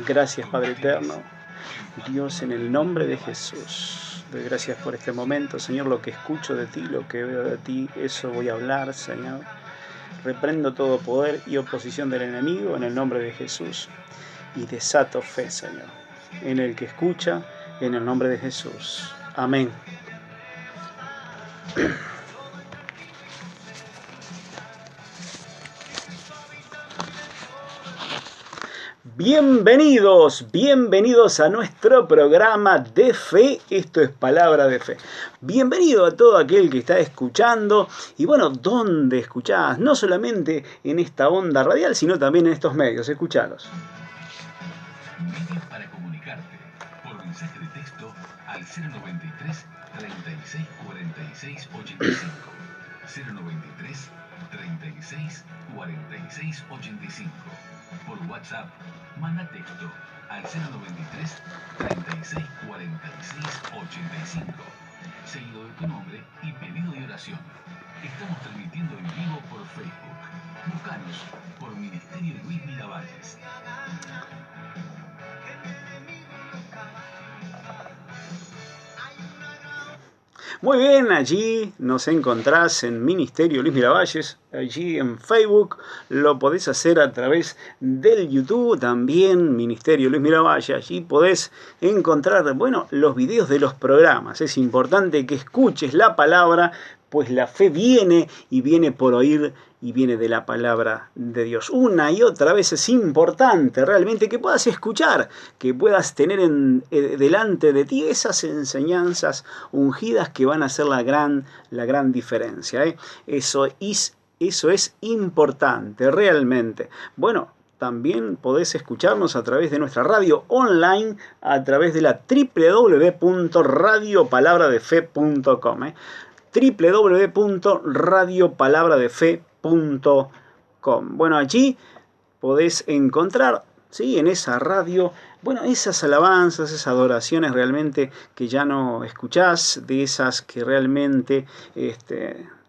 Gracias, Padre eterno. Dios, en el nombre de Jesús, doy gracias por este momento, Señor. Lo que escucho de ti, lo que veo de ti, eso voy a hablar, Señor. Reprendo todo poder y oposición del enemigo en el nombre de Jesús y desato fe, Señor, en el que escucha, en el nombre de Jesús. Amén. Bienvenidos a nuestro programa de fe. Esto es Palabra de Fe. Bienvenido a todo aquel que está escuchando. Y bueno, ¿dónde escuchás? No solamente en esta onda radial, sino también en estos medios. Escuchalos. Medios para comunicarte por mensaje de texto al 093 36 46 85. 093 36 46 85. Por WhatsApp, manda texto al 093 36 46 85. Seguido de tu nombre y pedido de oración. Estamos transmitiendo en vivo por Facebook. Búscanos por Ministerio Luis Miravalles. Muy bien, allí nos encontrás en Ministerio Luis Miravalles, allí en Facebook, lo podés hacer a través del YouTube, también Ministerio Luis Miravalles, allí podés encontrar, bueno, los videos de los programas. Es importante que escuches la palabra, pues la fe viene y viene por oír y viene de la palabra de Dios. Una y otra vez es importante realmente que puedas escuchar, que puedas tener delante de ti esas enseñanzas ungidas que van a hacer la gran diferencia. Eso es importante realmente. Bueno, también podés escucharnos a través de nuestra radio online, a través de la www.radiopalabradefe.com. www.radiopalabradefe.com. Bueno, allí podés encontrar, ¿sí?, en esa radio, bueno, esas alabanzas, esas adoraciones realmente que ya no escuchás, de esas que realmente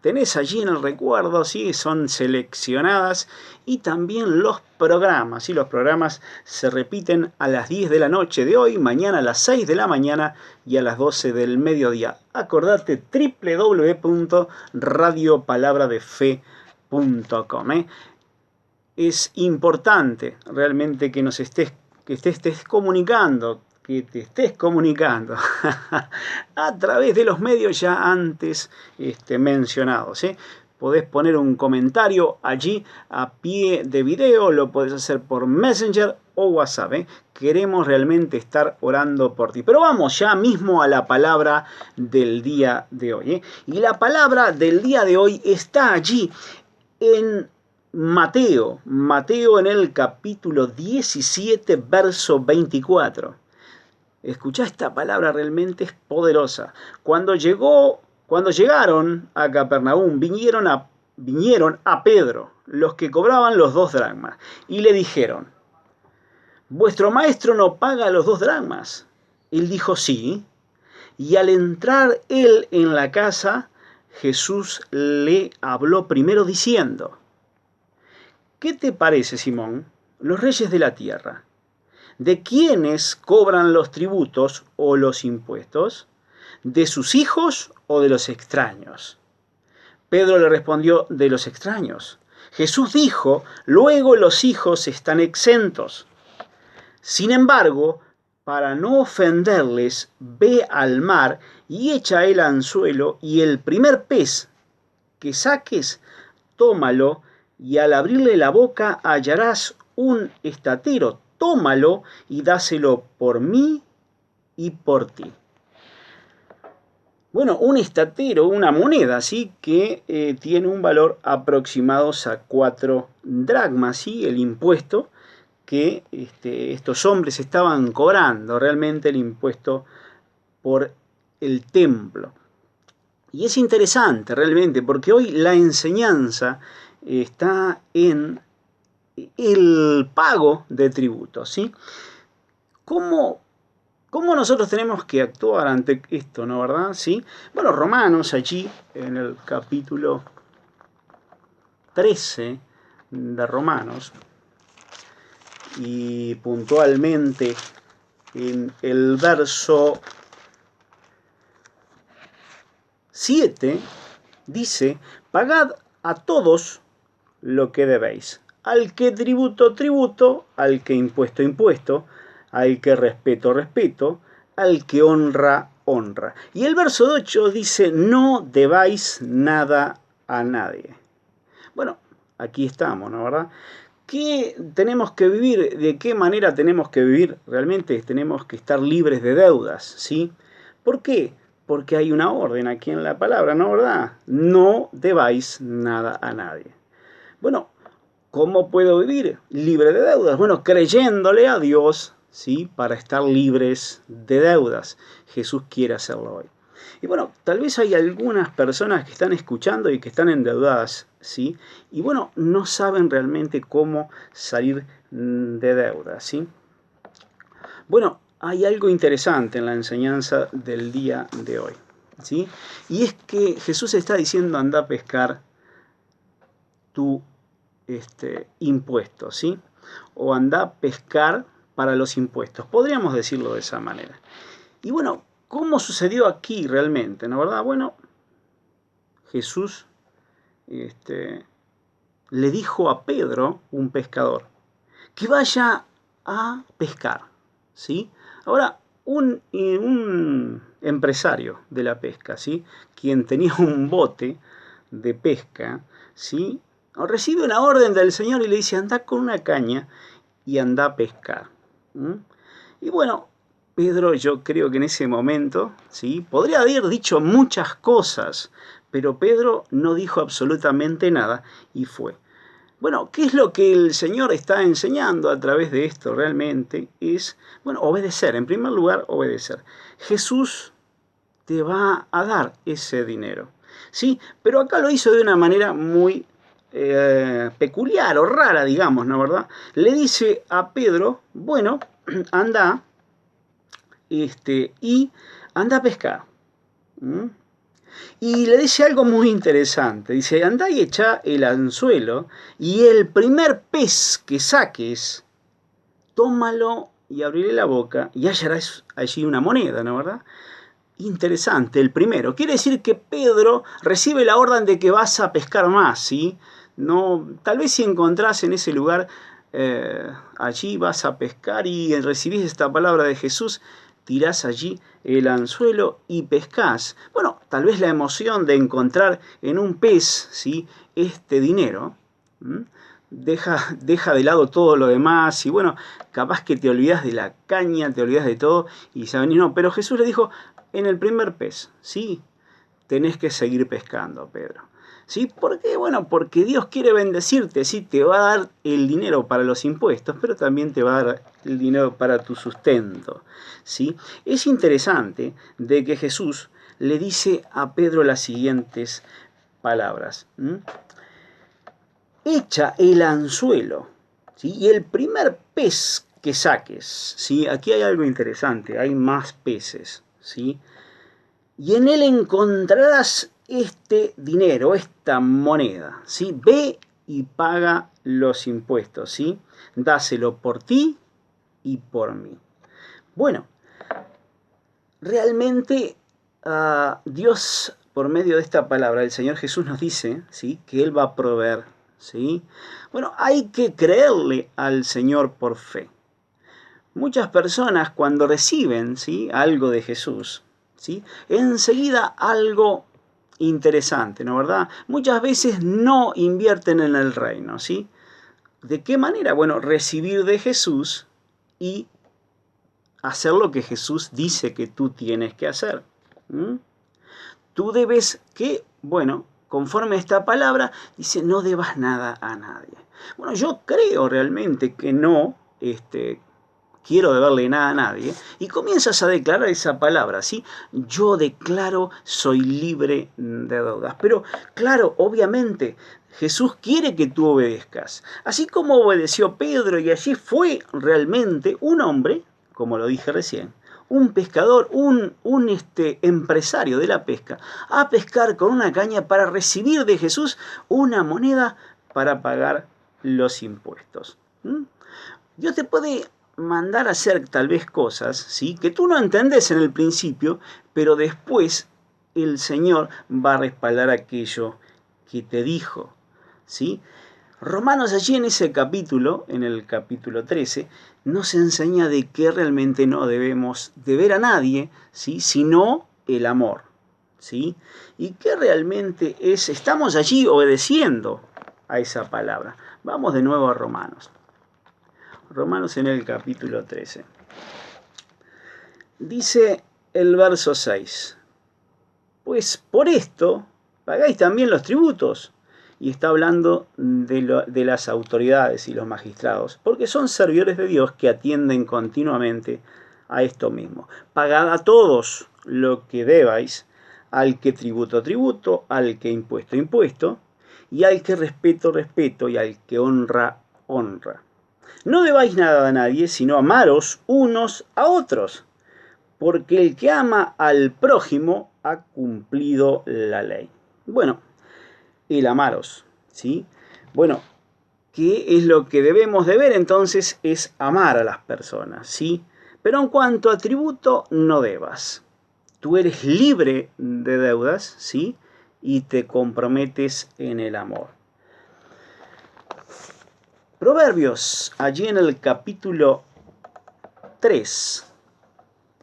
tenés allí en el recuerdo, ¿sí?, son seleccionadas. Y también los programas, ¿sí? Los programas se repiten a las 10 de la noche de hoy, mañana a las 6 de la mañana y a las 12 del mediodía. Acordate, www.radiopalabradefe.com. Es importante realmente que te estés comunicando a través de los medios ya antes mencionados. Podés poner un comentario allí a pie de video, lo podés hacer por Messenger o WhatsApp. Queremos realmente estar orando por ti. Pero vamos ya mismo a la palabra del día de hoy. Y la palabra del día de hoy está allí en Mateo en el capítulo 17, verso 24. Escuchá, esta palabra realmente es poderosa. Cuando llegaron a Capernaum, vinieron a Pedro, los que cobraban los 2 dracmas, y le dijeron: ¿vuestro maestro no paga los 2 dracmas? Él dijo: sí. Y al entrar él en la casa, Jesús le habló primero diciendo: ¿qué te parece, Simón? Los reyes de la tierra, ¿de quiénes cobran los tributos o los impuestos? ¿De sus hijos o de los extraños? Pedro le respondió: de los extraños. Jesús dijo: luego los hijos están exentos. Sin embargo, para no ofenderles, ve al mar y echa el anzuelo, y el primer pez que saques, tómalo, y al abrirle la boca hallarás un estatero. Tómalo y dáselo por mí y por ti. Bueno, un estatero, una moneda, ¿sí?, que tiene un valor aproximado a 4 dracmas, ¿sí?, el impuesto que estos hombres estaban cobrando, realmente el impuesto por el templo. Y es interesante realmente, porque hoy la enseñanza está en el pago de tributos, ¿sí? ¿Cómo nosotros tenemos que actuar ante esto, no verdad? ¿Sí? Bueno, Romanos, allí en el capítulo 13 de Romanos, y puntualmente en el verso 7 dice: pagad a todos lo que debéis. Al que tributo, tributo, al que impuesto, impuesto, al que respeto, respeto, al que honra, honra. Y el verso 8 dice: no debáis nada a nadie. Bueno, aquí estamos, ¿no, verdad? ¿Qué tenemos que vivir? ¿De qué manera tenemos que vivir? Realmente tenemos que estar libres de deudas, ¿sí? ¿Por qué? Porque hay una orden aquí en la palabra, ¿no, verdad? No debáis nada a nadie. Bueno, ¿cómo puedo vivir libre de deudas? Bueno, creyéndole a Dios, ¿sí? Para estar libres de deudas. Jesús quiere hacerlo hoy. Y bueno, tal vez hay algunas personas que están escuchando y que están endeudadas, ¿sí? Y bueno, no saben realmente cómo salir de deudas, ¿sí? Bueno, hay algo interesante en la enseñanza del día de hoy, ¿sí? Y es que Jesús está diciendo: anda a pescar tu impuesto, ¿sí? O anda a pescar para los impuestos. Podríamos decirlo de esa manera. Y bueno, ¿cómo sucedió aquí realmente? ¿No, verdad? Bueno, Jesús le dijo a Pedro, un pescador, que vaya a pescar, ¿sí? Ahora, un empresario de la pesca, ¿sí? Quien tenía un bote de pesca, ¿sí? Recibe una orden del Señor y le dice: anda con una caña y anda a pescar. Y bueno, Pedro, yo creo que en ese momento, ¿sí? Podría haber dicho muchas cosas, pero Pedro no dijo absolutamente nada y fue. Bueno, ¿qué es lo que el Señor está enseñando a través de esto realmente? Es, bueno, obedecer. En primer lugar, obedecer. Jesús te va a dar ese dinero, ¿sí? Pero acá lo hizo de una manera muy peculiar o rara, digamos, ¿no, verdad? Le dice a Pedro: bueno, anda, y anda a pescar. Y le dice algo muy interesante. Dice: andá y echa el anzuelo, y el primer pez que saques, tómalo y abriré la boca, y hallarás allí una moneda, ¿no, verdad? Interesante, el primero. Quiere decir que Pedro recibe la orden de que vas a pescar más, ¿sí? No, tal vez si encontrás en ese lugar, allí vas a pescar y recibís esta palabra de Jesús, tirás allí el anzuelo y pescás. Bueno, tal vez la emoción de encontrar en un pez, ¿sí? Este dinero, deja de lado todo lo demás y bueno, capaz que te olvidas de la caña, te olvidas de todo y saben, no, pero Jesús le dijo: en el primer pez, sí, tenés que seguir pescando, Pedro. ¿Sí? ¿Por qué? Bueno, porque Dios quiere bendecirte, sí, te va a dar el dinero para los impuestos, pero también te va a dar el dinero para tu sustento, ¿sí? Es interesante de que Jesús le dice a Pedro las siguientes palabras. Echa el anzuelo, ¿sí? Y el primer pez que saques, ¿sí? Aquí hay algo interesante, hay más peces, ¿sí? Y en él encontrarás este dinero, esta moneda, ¿sí? Ve y paga los impuestos, ¿sí? Dáselo por ti y por mí. Bueno, realmente Dios, por medio de esta palabra, el Señor Jesús nos dice, ¿sí? Que Él va a proveer, ¿sí? Bueno, hay que creerle al Señor por fe. Muchas personas, cuando reciben, ¿sí? Algo de Jesús, ¿sí? Enseguida algo interesante, ¿no, verdad? Muchas veces no invierten en el reino, ¿sí? ¿De qué manera? Bueno, recibir de Jesús y hacer lo que Jesús dice que tú tienes que hacer. Tú debes que, bueno, conforme a esta palabra, dice: no debas nada a nadie. Bueno, yo creo realmente que no, quiero deberle nada a nadie, y comienzas a declarar esa palabra, ¿sí? Yo declaro, soy libre de deudas. Pero, claro, obviamente, Jesús quiere que tú obedezcas. Así como obedeció Pedro, y allí fue realmente un hombre, como lo dije recién, un pescador, un empresario de la pesca, a pescar con una caña para recibir de Jesús una moneda para pagar los impuestos. Dios te puede mandar a hacer tal vez cosas, ¿sí?, que tú no entendés en el principio, pero después el Señor va a respaldar aquello que te dijo, ¿sí? Romanos allí en ese capítulo, en el capítulo 13, nos enseña de que realmente no debemos deber a nadie, ¿sí?, sino el amor, ¿sí? Y que realmente estamos allí obedeciendo a esa palabra. Vamos de nuevo a Romanos. Romanos en el capítulo 13. Dice el verso 6. Pues por esto pagáis también los tributos. Y está hablando de las autoridades y los magistrados, porque son servidores de Dios que atienden continuamente a esto mismo. Pagad a todos lo que debáis, al que tributo, tributo, al que impuesto, impuesto, y al que respeto, respeto, y al que honra, honra. No debáis nada a nadie, sino amaros unos a otros, porque el que ama al prójimo ha cumplido la ley. Bueno, el amaros, ¿sí? Bueno, ¿qué es lo que debemos de ver entonces? Es amar a las personas, ¿sí? Pero en cuanto a tributo, no debas. Tú eres libre de deudas, ¿sí? Y te comprometes en el amor. Proverbios, allí en el capítulo 3,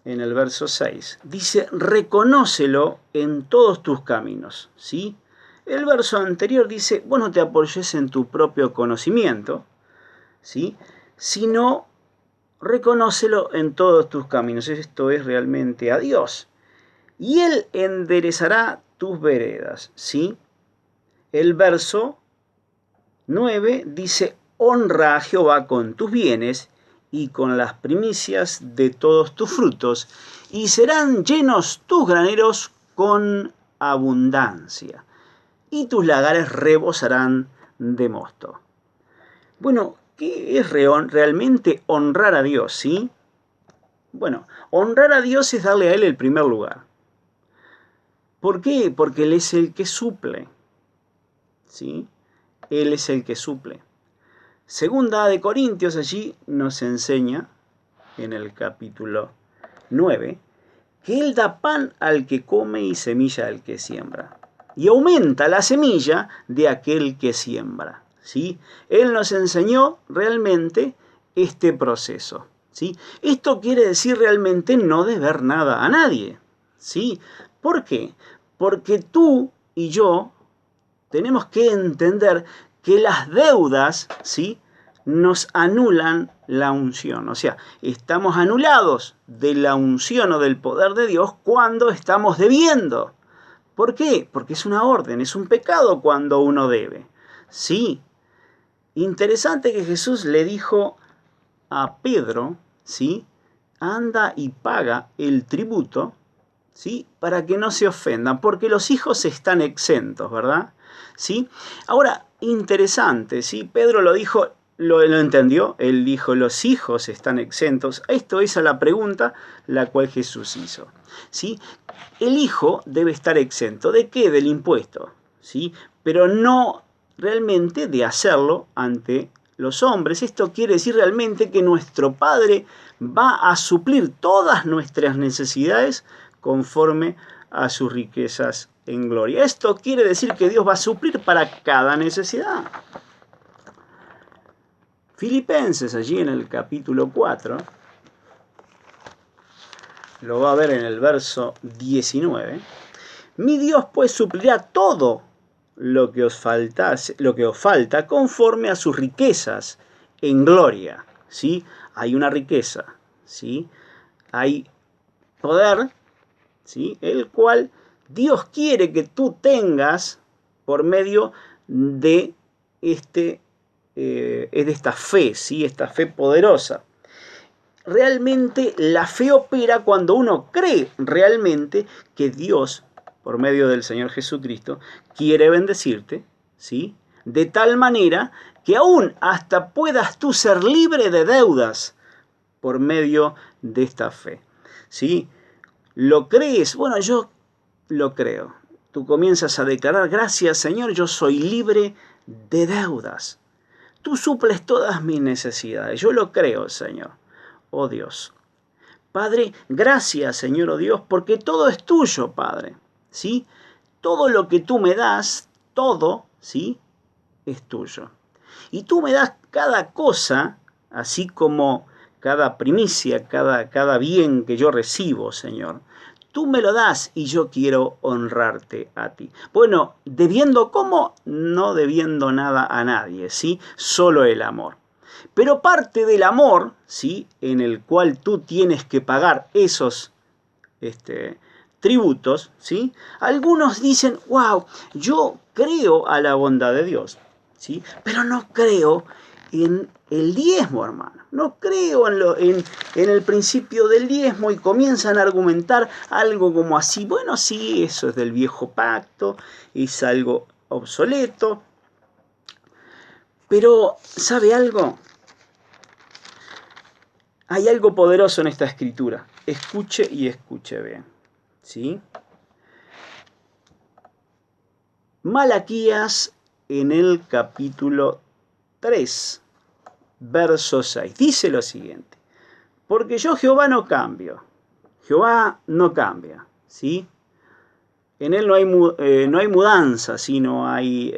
en el verso 6, dice, reconócelo en todos tus caminos, ¿sí? El verso anterior dice, vos no te apoyes en tu propio conocimiento, ¿sí?, sino reconócelo en todos tus caminos. Esto es realmente a Dios. Y Él enderezará tus veredas, ¿sí? El verso 9 dice, honra a Jehová con tus bienes y con las primicias de todos tus frutos, y serán llenos tus graneros con abundancia, y tus lagares rebosarán de mosto. Bueno, ¿qué es realmente honrar a Dios, sí? Bueno, honrar a Dios es darle a Él el primer lugar. ¿Por qué? Porque Él es el que suple, ¿sí? Él es el que suple. Segunda de Corintios allí nos enseña, en el capítulo 9, que Él da pan al que come y semilla al que siembra. Y aumenta la semilla de aquel que siembra, ¿sí? Él nos enseñó realmente este proceso, ¿sí? Esto quiere decir realmente no deber nada a nadie, ¿sí? ¿Por qué? Porque tú y yo tenemos que entender que las deudas, ¿sí?, nos anulan la unción. O sea, estamos anulados de la unción o del poder de Dios cuando estamos debiendo. ¿Por qué? Porque es una orden, es un pecado cuando uno debe. Sí. Interesante que Jesús le dijo a Pedro, ¿sí?, anda y paga el tributo, ¿sí?, para que no se ofendan, porque los hijos están exentos, ¿verdad? ¿Sí? Ahora, interesante, ¿sí? Pedro lo dijo, lo entendió, él dijo, los hijos están exentos. Esto es a la pregunta la cual Jesús hizo, ¿sí? El hijo debe estar exento. ¿De qué? Del impuesto, ¿sí? Pero no realmente de hacerlo ante los hombres. Esto quiere decir realmente que nuestro Padre va a suplir todas nuestras necesidades conforme a sus riquezas en gloria. Esto quiere decir que Dios va a suplir para cada necesidad. Filipenses, allí en el capítulo 4, lo va a ver en el verso 19. Mi Dios pues suplirá todo lo que os falta conforme a sus riquezas en gloria, ¿sí? Hay una riqueza, ¿sí? Hay poder, ¿sí?, el cual Dios quiere que tú tengas por medio de esta fe, ¿sí?, esta fe poderosa. Realmente la fe opera cuando uno cree realmente que Dios, por medio del Señor Jesucristo, quiere bendecirte, ¿sí?, de tal manera que aún hasta puedas tú ser libre de deudas por medio de esta fe, ¿sí? ¿Lo crees? Bueno, yo lo creo. Tú comienzas a declarar, gracias Señor, yo soy libre de deudas. Tú suples todas mis necesidades. Yo lo creo, Señor. Oh Dios. Padre, gracias, Señor, oh Dios, porque todo es tuyo, Padre. ¿Sí? Todo lo que tú me das, todo, ¿sí? Es tuyo. Y tú me das cada cosa, así como cada primicia, cada bien que yo recibo, Señor. Tú me lo das y yo quiero honrarte a ti. Bueno, ¿debiendo cómo? No debiendo nada a nadie, ¿sí? Solo el amor. Pero parte del amor, ¿sí? En el cual tú tienes que pagar esos tributos, ¿sí? Algunos dicen, wow, yo creo a la bondad de Dios, ¿sí? Pero no creo en el diezmo, hermano. No creo en el principio del diezmo, y comienzan a argumentar algo como así. Bueno, sí, eso es del viejo pacto, es algo obsoleto. Pero, ¿sabe algo? Hay algo poderoso en esta escritura. Escuche y escuche bien, ¿sí? Malaquías en el capítulo 3, verso 6. Dice lo siguiente: porque yo Jehová no cambio. Jehová no cambia, ¿sí? En él no hay mudanza, sino hay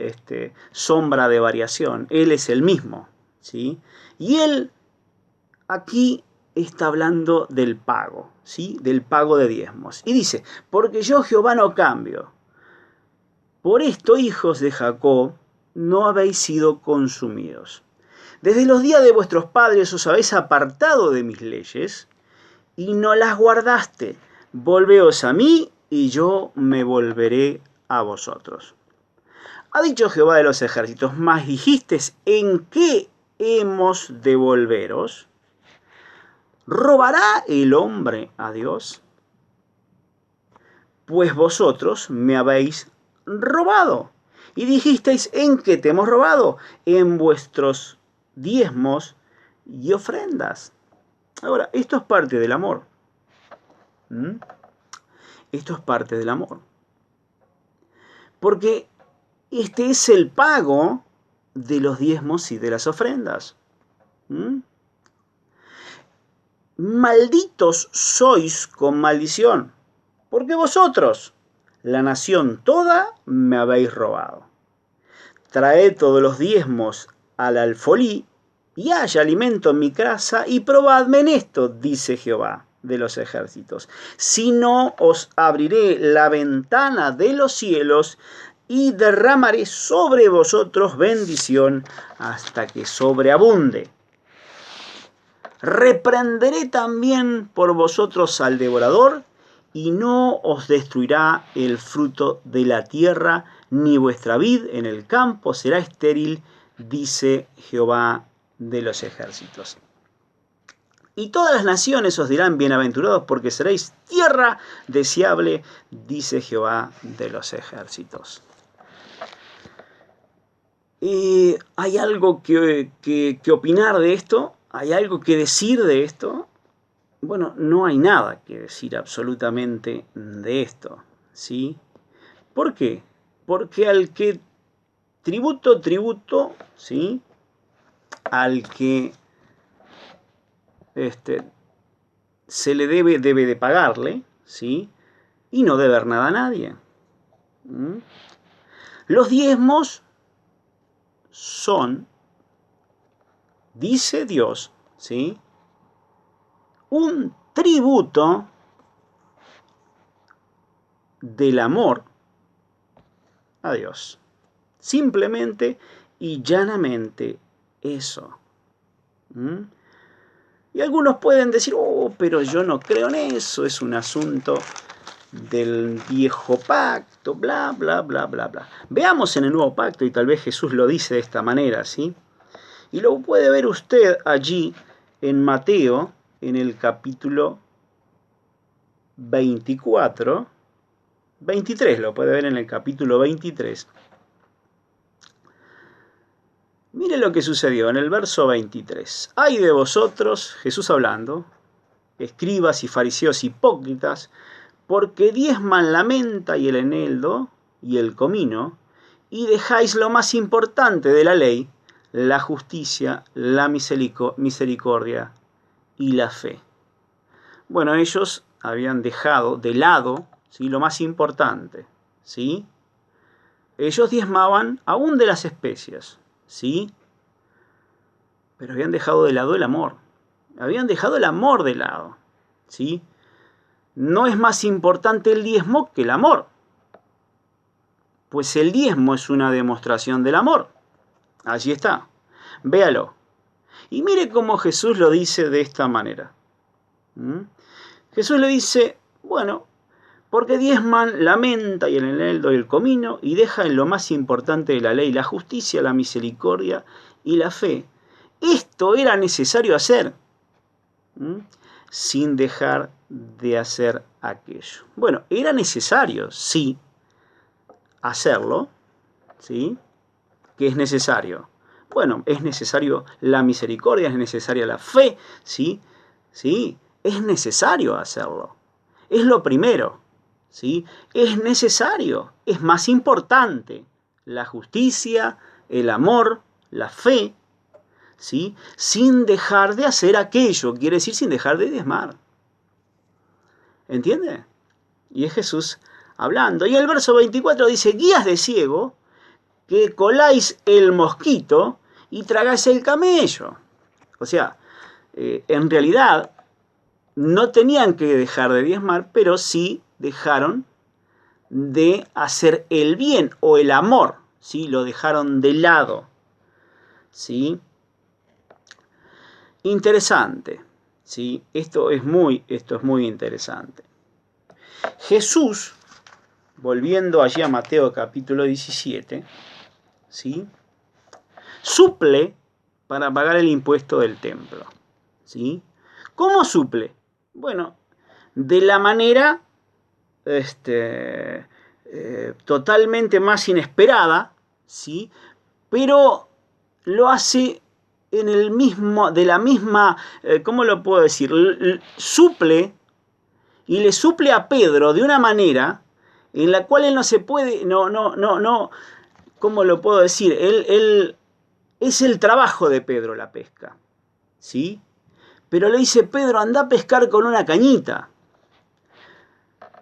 sombra de variación. Él es el mismo, ¿sí? Y él aquí está hablando del pago, ¿sí? Del pago de diezmos. Y dice, porque yo Jehová no cambio. Por esto, hijos de Jacob, no habéis sido consumidos. Desde los días de vuestros padres os habéis apartado de mis leyes y no las guardaste. Volveos a mí y yo me volveré a vosotros. Ha dicho Jehová de los ejércitos, mas dijisteis, ¿en qué hemos de volveros? ¿Robará el hombre a Dios? Pues vosotros me habéis robado. Y dijisteis, ¿en qué te hemos robado? En vuestros diezmos y ofrendas. Ahora, esto es parte del amor. Esto es parte del amor. Porque este es el pago de los diezmos y de las ofrendas. Malditos sois con maldición, porque vosotros, la nación toda, me habéis robado. Traed todos los diezmos al alfolí, y haya alimento en mi casa, y probadme en esto, dice Jehová de los ejércitos. Si no, os abriré la ventana de los cielos, y derramaré sobre vosotros bendición hasta que sobreabunde. Reprenderé también por vosotros al devorador, y no os destruirá el fruto de la tierra, ni vuestra vid en el campo será estéril, dice Jehová de los ejércitos. Y todas las naciones os dirán bienaventurados, porque seréis tierra deseable, dice Jehová de los ejércitos. ¿Hay algo que opinar de esto? ¿Hay algo que decir de esto? Bueno, no hay nada que decir absolutamente de esto, ¿sí? ¿Por qué? Porque al que tributo, ¿sí? Al que se le debe de pagarle, ¿sí? Y no deber nada a nadie. Los diezmos son, dice Dios, ¿sí? Un tributo del amor a Dios. Simplemente y llanamente eso. Y algunos pueden decir, oh, pero yo no creo en eso, es un asunto del viejo pacto, bla, bla, bla, bla, bla. Veamos en el nuevo pacto, y tal vez Jesús lo dice de esta manera, ¿sí? Y lo puede ver usted allí en Mateo, en el capítulo 23, lo puede ver en el capítulo 23. Mire lo que sucedió en el verso 23. Ay de vosotros, Jesús hablando, escribas y fariseos hipócritas, porque diezman la menta y el eneldo y el comino, y dejáis lo más importante de la ley, la justicia, la misericordia y la fe. Bueno, ellos habían dejado de lado, ¿sí?, lo más importante, ¿sí? Ellos diezmaban aún de las especias, ¿sí? Pero habían dejado de lado el amor. Habían dejado el amor de lado, ¿sí? No es más importante el diezmo que el amor. Pues el diezmo es una demostración del amor. Allí está. Véalo. Y mire cómo Jesús lo dice de esta manera. Jesús le dice, bueno, porque diezman la menta y el eneldo y el comino y dejan lo más importante de la ley, la justicia, la misericordia y la fe. Esto era necesario hacer, sin dejar de hacer aquello. Bueno, era necesario, sí, hacerlo, ¿sí? ¿Qué es necesario? Bueno, es necesario la misericordia, es necesaria la fe, ¿sí? Sí, es necesario hacerlo. Es lo primero, ¿sí? Es necesario, es más importante la justicia, el amor, la fe, ¿sí? Sin dejar de hacer aquello, quiere decir sin dejar de diezmar. ¿Entiende? Y es Jesús hablando. Y el verso 24 dice, guías de ciego, que coláis el mosquito y tragáis el camello. O sea, en realidad no tenían que dejar de diezmar, pero sí dejaron de hacer el bien o el amor, ¿sí? Lo dejaron de lado, ¿sí? Interesante, ¿sí? Esto es muy interesante. Jesús, volviendo allí a Mateo capítulo 17, ¿sí?, suple para pagar el impuesto del templo, ¿sí? ¿Cómo suple? Bueno, de la manera totalmente más inesperada, ¿sí? Pero lo hace en el mismo, de la misma, ¿cómo lo puedo decir? Suple y le suple a Pedro de una manera en la cual él no se puede, ¿cómo lo puedo decir? Él es el trabajo de Pedro la pesca, ¿sí? Pero le dice, Pedro, anda a pescar con una cañita.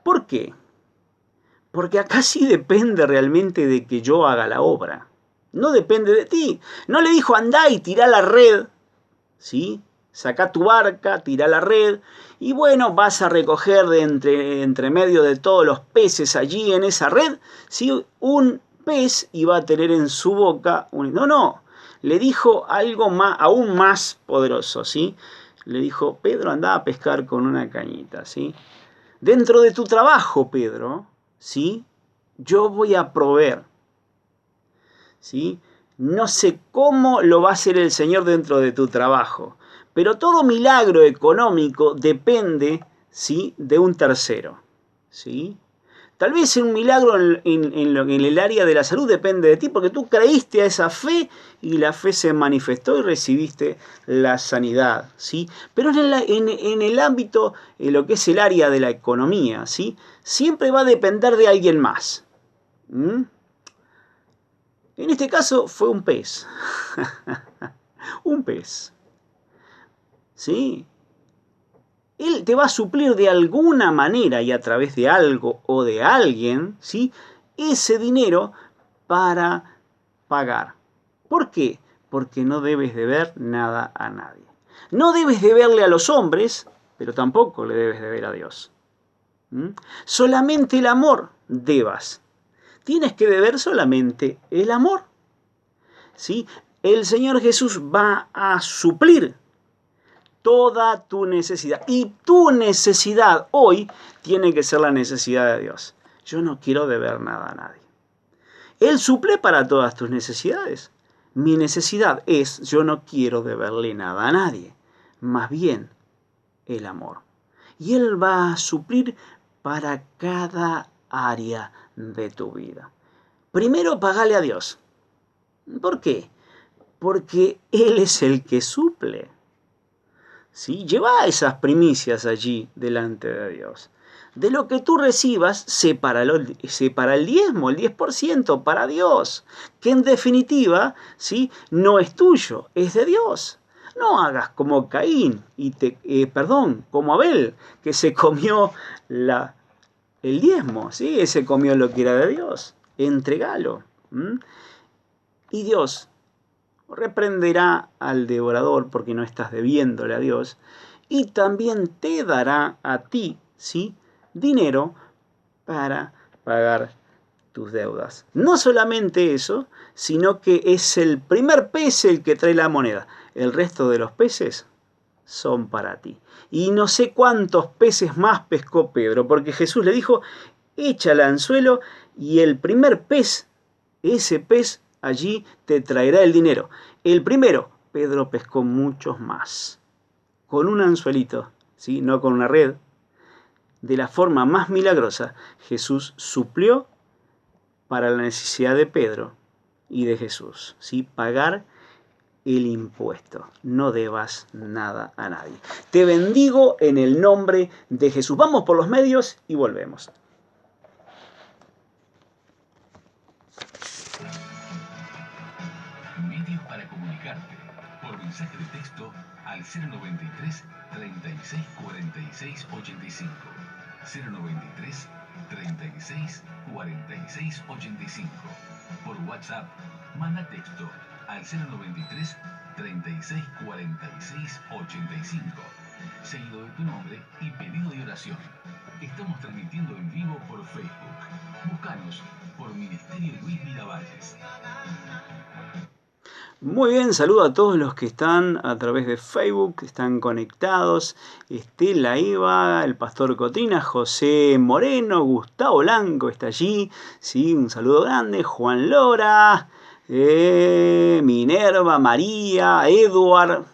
¿Por qué? Porque acá sí depende realmente de que yo haga la obra. No depende de ti. No le dijo, andá y tirá la red, ¿sí? Sacá tu barca, tirá la red, y bueno, vas a recoger de entre medio de todos los peces allí en esa red, ¿sí?, un pez, y va a tener en su boca un... No. Le dijo algo más, aún más poderoso, ¿sí? Le dijo, Pedro, anda a pescar con una cañita, ¿sí? Dentro de tu trabajo, Pedro, ¿sí?, yo voy a proveer, ¿sí? No sé cómo lo va a hacer el Señor dentro de tu trabajo, pero todo milagro económico depende, ¿sí?, de un tercero, ¿sí? Tal vez un milagro en el área de la salud depende de ti, porque tú creíste a esa fe y la fe se manifestó y recibiste la sanidad, ¿sí? Pero en el ámbito, en lo que es el área de la economía, ¿sí?, siempre va a depender de alguien más. En este caso fue un pez. Un pez. ¿Sí? Él te va a suplir de alguna manera y a través de algo o de alguien, ¿sí?, ese dinero para pagar. ¿Por qué? Porque no debes deber nada a nadie. No debes deberle a los hombres, pero tampoco le debes deber a Dios. Solamente el amor debas. Tienes que deber solamente el amor, ¿sí? El Señor Jesús va a suplir toda tu necesidad. Y tu necesidad hoy tiene que ser la necesidad de Dios. Yo no quiero deber nada a nadie. Él suple para todas tus necesidades. Mi necesidad es, yo no quiero deberle nada a nadie. Más bien, el amor. Y Él va a suplir para cada área de tu vida. Primero, pagale a Dios. ¿Por qué? Porque Él es el que suple. ¿Sí? Lleva esas primicias allí delante de Dios. De lo que tú recibas, separa el diezmo, el 10% para Dios, que en definitiva, ¿sí?, no es tuyo, es de Dios. No hagas como Caín, como Abel, que se comió el diezmo, ¿sí? Ese comió lo que era de Dios. Entregalo. Y Dios reprenderá al devorador porque no estás debiéndole a Dios, y también te dará a ti, ¿sí?, dinero para pagar tus deudas. No solamente eso, sino que es el primer pez el que trae la moneda. El resto de los peces son para ti. Y no sé cuántos peces más pescó Pedro, porque Jesús le dijo, echa el anzuelo y el primer pez, ese pez allí te traerá el dinero. El primero, Pedro pescó muchos más. Con un anzuelito, ¿sí?, no con una red. De la forma más milagrosa, Jesús suplió para la necesidad de Pedro y de Jesús, ¿sí?, pagar el impuesto. No debas nada a nadie. Te bendigo en el nombre de Jesús. Vamos por los medios y volvemos. Medios para comunicarte por mensaje de texto al 093 36 46 85. 093 36 46 85. Por WhatsApp, manda texto al 093 36 46 85, seguido de tu nombre y pedido de oración. Estamos transmitiendo en vivo por Facebook. Búscanos por Ministerio Luis Miravalles. Muy bien, saludo a todos los que están a través de Facebook, están conectados. Estela Eva, el pastor Cotrina, José Moreno, Gustavo Blanco está allí, sí, un saludo grande. Juan Lora, Minerva, María, Edward,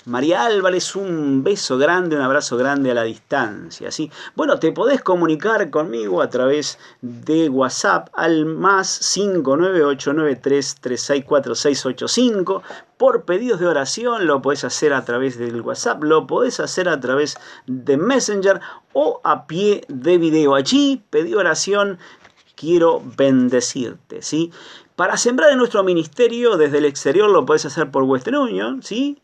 María Álvarez, un beso grande, un abrazo grande a la distancia, ¿sí? Bueno, te podés comunicar conmigo a través de WhatsApp al más 59893364685. Por pedidos de oración lo podés hacer a través del WhatsApp, lo podés hacer a través de Messenger o a pie de video. Allí, pedí oración, quiero bendecirte, ¿sí? Para sembrar en nuestro ministerio desde el exterior lo podés hacer por Western Union, ¿sí?,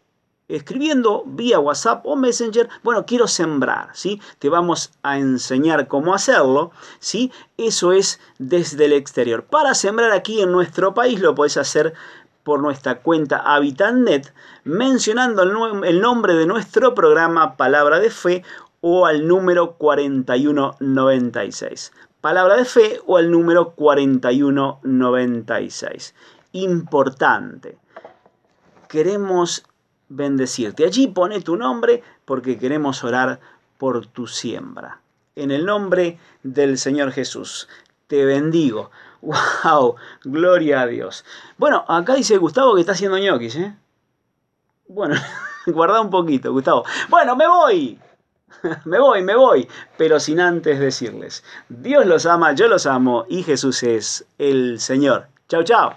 escribiendo vía WhatsApp o Messenger, bueno, quiero sembrar, ¿sí? Te vamos a enseñar cómo hacerlo, ¿sí? Eso es desde el exterior. Para sembrar aquí en nuestro país lo podés hacer por nuestra cuenta HabitatNet, mencionando el nombre de nuestro programa Palabra de Fe o al número 4196. Palabra de Fe o al número 4196. Importante. Queremos bendecirte. Allí pone tu nombre porque queremos orar por tu siembra. En el nombre del Señor Jesús, te bendigo. ¡Wow! Gloria a Dios. Bueno, acá dice Gustavo que está haciendo ñoquis, ¿eh? Bueno, guarda un poquito, Gustavo. Bueno, me voy. Me voy, pero sin antes decirles, Dios los ama, yo los amo y Jesús es el Señor. Chau, chau.